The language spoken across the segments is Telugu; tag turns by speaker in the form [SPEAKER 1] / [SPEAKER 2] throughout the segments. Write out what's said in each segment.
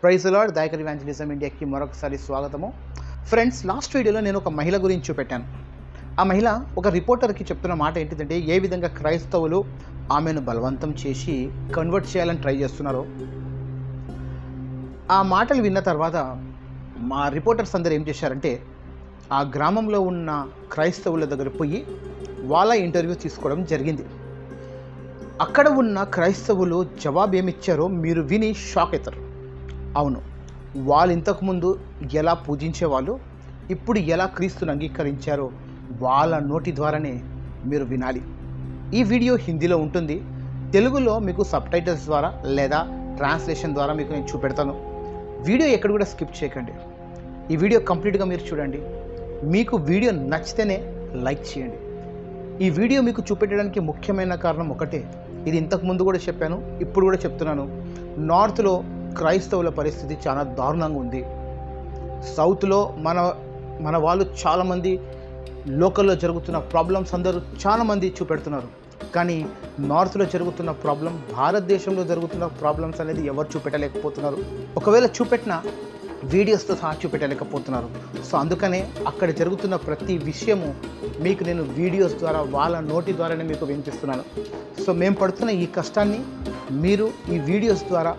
[SPEAKER 1] Praise the lord. దైకర్ ఇవాంజలిజం ఇండియాకి మరొకసారి స్వాగతము. ఫ్రెండ్స్, లాస్ట్ వీడియోలో నేను ఒక మహిళ గురించి చూపెట్టాను. ఆ మహిళ ఒక రిపోర్టర్కి చెప్తున్న మాట ఏంటిదంటే ఏ విధంగా క్రైస్తవులు ఆమెను బలవంతం చేసి కన్వర్ట్ చేయాలని ట్రై చేస్తున్నారో. ఆ మాటలు విన్న తర్వాత మా రిపోర్టర్స్ అందరూ ఏం చేశారంటే ఆ గ్రామంలో ఉన్న క్రైస్తవుల దగ్గర పోయి వాళ్ళ ఇంటర్వ్యూ తీసుకోవడం జరిగింది. అక్కడ ఉన్న క్రైస్తవులు జవాబు ఏమిచ్చారో మీరు విని షాక్ అవుతారు. అవును, వాళ్ళు ఇంతకుముందు ఎలా పూజించేవాళ్ళు, ఇప్పుడు ఎలా క్రీస్తుని అంగీకరించారో వాళ్ళ నోటి ద్వారానే మీరు వినాలి. ఈ వీడియో హిందీలో ఉంటుంది. తెలుగులో మీకు సబ్‌టైటిల్స్ ద్వారా లేదా ట్రాన్స్లేషన్ ద్వారా మీకు నేను చూపెడతాను. వీడియో ఎక్కడ కూడా స్కిప్ చేయకండి. ఈ వీడియో కంప్లీట్గా మీరు చూడండి. మీకు వీడియో నచ్చితేనే లైక్ చేయండి. ఈ వీడియో మీకు చూపెట్టడానికి ముఖ్యమైన కారణం ఒకటే. ఇది ఇంతకుముందు కూడా చెప్పాను, ఇప్పుడు కూడా చెప్తున్నాను. నార్త్లో క్రైస్తవుల పరిస్థితి చాలా దారుణంగా ఉంది. సౌత్లో మన వాళ్ళు చాలామంది లోకల్లో జరుగుతున్న ప్రాబ్లమ్స్ అందరూ చాలామంది చూపెడుతున్నారు. కానీ నార్త్లో జరుగుతున్న ప్రాబ్లం, భారతదేశంలో జరుగుతున్న ప్రాబ్లమ్స్ అనేది ఎవరు చూపెట్టలేకపోతున్నారు. ఒకవేళ చూపెట్టినా వీడియోస్తో సహా చూపెట్టలేకపోతున్నారు. సో అందుకనే అక్కడ జరుగుతున్న ప్రతి విషయము మీకు నేను వీడియోస్ ద్వారా వాళ్ళ నోటి ద్వారానే మీకు వినిపిస్తున్నాను. సో మేము పడుతున్న ఈ కష్టాన్ని మీరు ఈ వీడియోస్ ద్వారా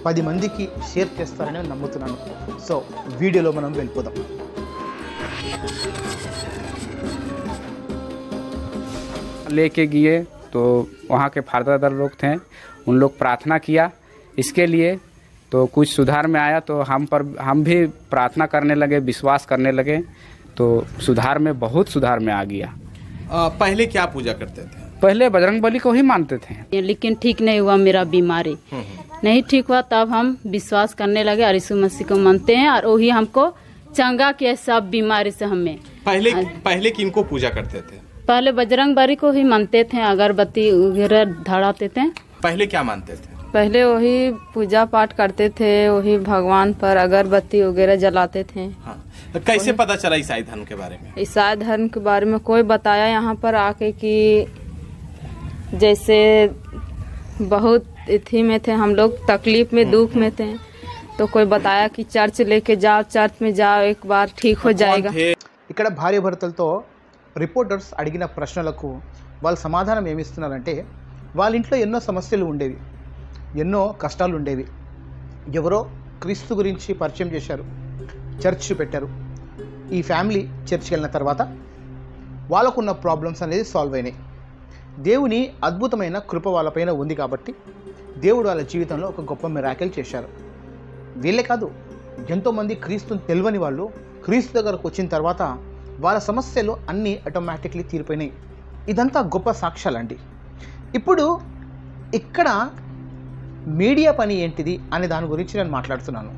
[SPEAKER 1] 10 మందికి షేర్ చేస్తారని నమ్ముతున్నాను. సో వీడియోలో మనం వెళ్ళిపోదాం.
[SPEAKER 2] लेके गए तो वहाँ के फादर लोग थे, उन लोग प्रार्थना किया इसके लिए, तो कुछ सुधार में आया। तो हम भी प्रार्थना करने लगे, विश्वास करने लगे, तो सुधार में बहुत सुधार में आ गया।
[SPEAKER 3] पहले क्या पूजा करते थे?
[SPEAKER 2] पहले बजरंगबली को ही मानते थे,
[SPEAKER 4] लेकिन ठीक नहीं हुआ मेरा बीमारी। नहीं ठीक हुआ तब हम विश्वास करने लगे और यीशु मसीह को मानते हैं और वही हमको चंगा किया सब बीमारी से हमें।
[SPEAKER 3] पहले किनको पूजा करते थे?
[SPEAKER 4] पहले बजरंगबली को ही मानते थे, अगरबत्ती वगैरह धराते थे।
[SPEAKER 3] पहले क्या मानते थे?
[SPEAKER 5] पहले वही पूजा पाठ करते थे, वही भगवान पर अगरबत्ती वगैरह जलाते थे।
[SPEAKER 3] हाँ। कैसे पता चला ईसाई धर्म के बारे में?
[SPEAKER 5] ईसाई धर्म के बारे में कोई बताया यहाँ पर आके कि जैसे बहुत इथी में थे हम लोग, तकलीफ में दुख में थे, तो कोई बताया कि चर्च लेके जाओ, चर्च में जाओ, एक बार ठीक हो जाएगा।
[SPEAKER 1] ఇక్కడ భార్య భర్తలతో రిపోర్టర్స్ అడిగిన ప్రశ్నలకు వాళ్ళు సమాధానం ఏమిస్తున్నారంటే వాళ్ళ ఇంట్లో ఎన్నో సమస్యలు ఉండేవి, ఎన్నో కష్టాలు ఉండేవి. ఎవరో క్రీస్తు గురించి పరిచయం చేశారు, చర్చ్ పెట్టారు. ఈ ఫ్యామిలీ చర్చ్కి వెళ్ళిన తర్వాత వాళ్ళకున్న ప్రాబ్లమ్స్ అనేది సాల్వ్ అయినాయి. దేవుని అద్భుతమైన కృప వాళ్ళపైన ఉంది కాబట్టి దేవుడు వాళ్ళ జీవితంలో ఒక గొప్ప మిరాకిల్ చేశారు. వీళ్ళే కాదు, ఎంతోమంది క్రీస్తుని తెలియని వాళ్ళు క్రీస్తు దగ్గరకు వచ్చిన తర్వాత వాళ్ళ సమస్యలు అన్నీ ఆటోమేటిక్లీ తీరిపోయినాయి. ఇదంతా గొప్ప సాక్ష్యాలండి. ఇప్పుడు ఇక్కడ మీడియా పని ఏంటిది అనే దాని గురించి నేను మాట్లాడుతున్నాను.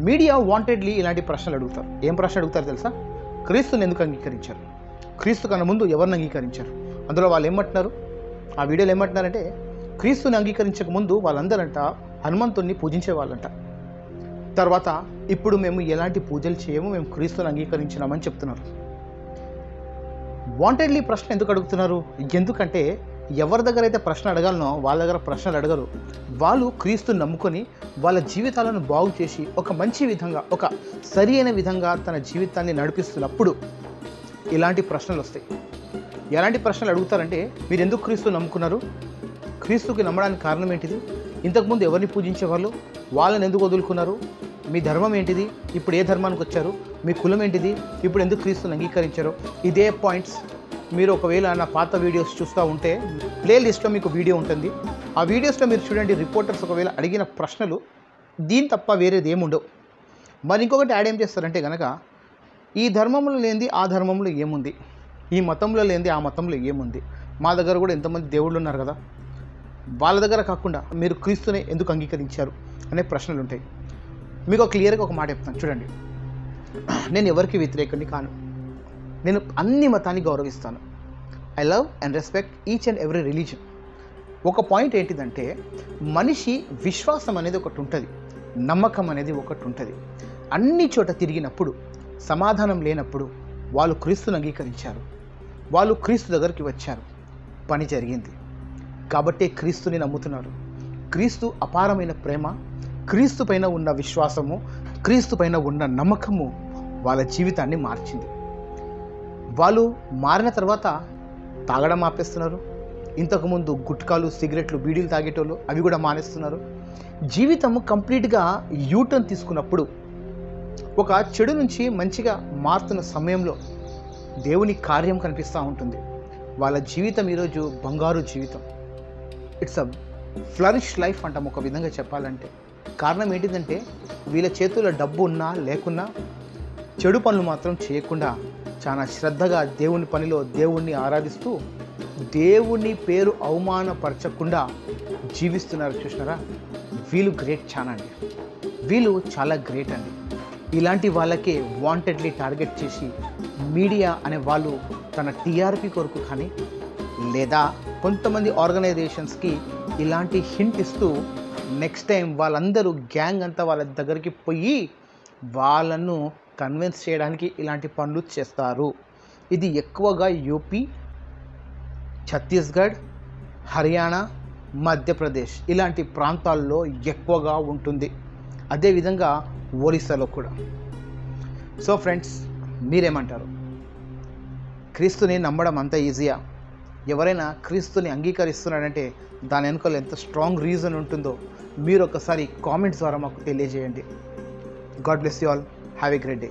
[SPEAKER 1] మీడియా వాంటెడ్లీ ఇలాంటి ప్రశ్నలు అడుగుతారు. ఏం ప్రశ్న అడుగుతారు తెలుసా? క్రీస్తుని ఎందుకు అంగీకరించారు, క్రీస్తు కన్నా ముందు ఎవరిని అంగీకరించారు. అందులో వాళ్ళు ఏమంటున్నారు, ఆ వీడియోలో ఏమంటున్నారంటే క్రీస్తుని అంగీకరించక ముందు వాళ్ళందరంట హనుమంతుణ్ణి పూజించే వాళ్ళంట. తర్వాత ఇప్పుడు మేము ఎలాంటి పూజలు చేయము, మేము క్రీస్తుని అంగీకరించినామని చెప్తున్నారు. వాంటెడ్లీ ప్రశ్న ఎందుకు అడుగుతున్నారు? ఎందుకంటే ఎవరి దగ్గర అయితే ప్రశ్న అడగాలనో వాళ్ళ దగ్గర ప్రశ్నలు అడగరు. వాళ్ళు క్రీస్తుని నమ్ముకొని వాళ్ళ జీవితాలను బాగు చేసి ఒక మంచి విధంగా, ఒక సరి అయిన విధంగా తన జీవితాన్ని నడిపిస్తున్నప్పుడు ఇలాంటి ప్రశ్నలు వస్తాయి. ఎలాంటి ప్రశ్నలు అడుగుతారంటే మీరు ఎందుకు క్రీస్తుని నమ్ముకున్నారు, క్రీస్తుకి నమ్మడానికి కారణం ఏంటిది, ఇంతకుముందు ఎవరిని పూజించేవాళ్ళు, వాళ్ళని ఎందుకు వదులుకున్నారు, మీ ధర్మం ఏంటిది, ఇప్పుడు ఏ ధర్మానికి వచ్చారు, మీ కులం ఏంటిది, ఇప్పుడు ఎందుకు క్రీస్తుని అంగీకరించారు. ఇదే పాయింట్స్ మీరు ఒకవేళ నా పాత వీడియోస్ చూస్తూ ఉంటే ప్లేలిస్ట్లో మీకు వీడియో ఉంటుంది. ఆ వీడియోస్లో మీరు చూడండి. రిపోర్టర్స్ ఒకవేళ అడిగిన ప్రశ్నలు దీని తప్ప వేరేది ఏముండవు. మరి ఇంకొకటి యాడ్ ఏం చేస్తారంటే కనుక ఈ ధర్మంలో లేనిది ఆ ధర్మంలో ఏముంది, ఈ మతంలో లేనిది ఆ మతంలో ఏముంది, మా దగ్గర కూడా ఎంతమంది దేవుళ్ళు ఉన్నారు కదా, వాళ్ళ దగ్గర కాకుండా మీరు క్రీస్తుని ఎందుకు అంగీకరించారు అనే ప్రశ్నలు ఉంటాయి. మీకు క్లియర్గా ఒక మాట చెప్తాను చూడండి. నేను ఎవరికి వ్యతిరేకండి కాను, నేను అన్ని మతాన్ని గౌరవిస్తాను. I love and respect each and every religion. ఒక పాయింట్ ఏంటిదంటే మనిషి విశ్వాసం అనేది ఒకటి ఉంటుంది, నమ్మకం అనేది ఒకటి ఉంటుంది. అన్ని చోట తిరిగినప్పుడు సమాధానం లేనప్పుడు వాళ్ళు క్రీస్తుని అంగీకరించారు, వాళ్ళు క్రీస్తు దగ్గరికి వచ్చారు, పని జరిగింది. కాబట్టే క్రీస్తుని నమ్ముతున్నారు. క్రీస్తు అపారమైన ప్రేమ, క్రీస్తు పైన ఉన్న విశ్వాసము, క్రీస్తు పైన ఉన్న నమ్మకము వాళ్ళ జీవితాన్ని మార్చింది. వాళ్ళు మారిన తర్వాత తాగడం ఆపేస్తున్నారు. ఇంతకుముందు గుట్కాలు, సిగరెట్లు, బీడీలు తాగేటోళ్ళు అవి కూడా మానేస్తున్నారు. జీవితం కంప్లీట్గా యూటర్న్ తీసుకున్నప్పుడు, ఒక చెడు నుంచి మంచిగా మారుతున్న సమయంలో దేవుని కార్యం కనిపిస్తూ ఉంటుంది. వాళ్ళ జీవితం ఈరోజు బంగారు జీవితం. ఇట్స్ అ ఫ్లరిష్ లైఫ్ అంటాం ఒక విధంగా చెప్పాలంటే. కారణం ఏంటిదంటే వీళ్ళ చేతుల్లో డబ్బు ఉన్నా లేకున్నా చెడు పనులు మాత్రం చేయకుండా చాలా శ్రద్ధగా దేవుని పనిలో దేవుణ్ణి ఆరాధిస్తూ దేవుని పేరు అవమానపరచకుండా జీవిస్తున్నారు. చూసినారా, వీళ్ళు గ్రేట్. చాలా అండి, వీళ్ళు చాలా గ్రేట్ అండి. ఇలాంటి వాళ్ళకే వాంటెడ్లీ టార్గెట్ చేసి మీడియా అనే వాళ్ళు తన టీఆర్పీ కొరకు కానీ లేదా కొంతమంది ఆర్గనైజేషన్స్కి ఇలాంటి హింట్ ఇస్తూ నెక్స్ట్ టైం వాళ్ళందరూ గ్యాంగ్ అంతా వాళ్ళ దగ్గరికి పోయి వాళ్ళను కన్విన్స్ చేయడానికి ఇలాంటి పనులు చేస్తారు. ఇది ఎక్కువగా యూపీ, ఛత్తీస్గఢ్, హర్యానా, మధ్యప్రదేశ్ ఇలాంటి ప్రాంతాల్లో ఎక్కువగా ఉంటుంది. అదేవిధంగా ఒరిస్సాలో కూడా. సో ఫ్రెండ్స్, మీరేమంటారు? క్రీస్తుని నమ్మడం అంత ఈజీయా? ఎవరైనా క్రీస్తుని అంగీకరిస్తున్నాడంటే దాని వెనుకలు ఎంత స్ట్రాంగ్ రీజన్ ఉంటుందో మీరు ఒకసారి కామెంట్స్ ద్వారా మాకు తెలియజేయండి. God bless you all. Have a great day.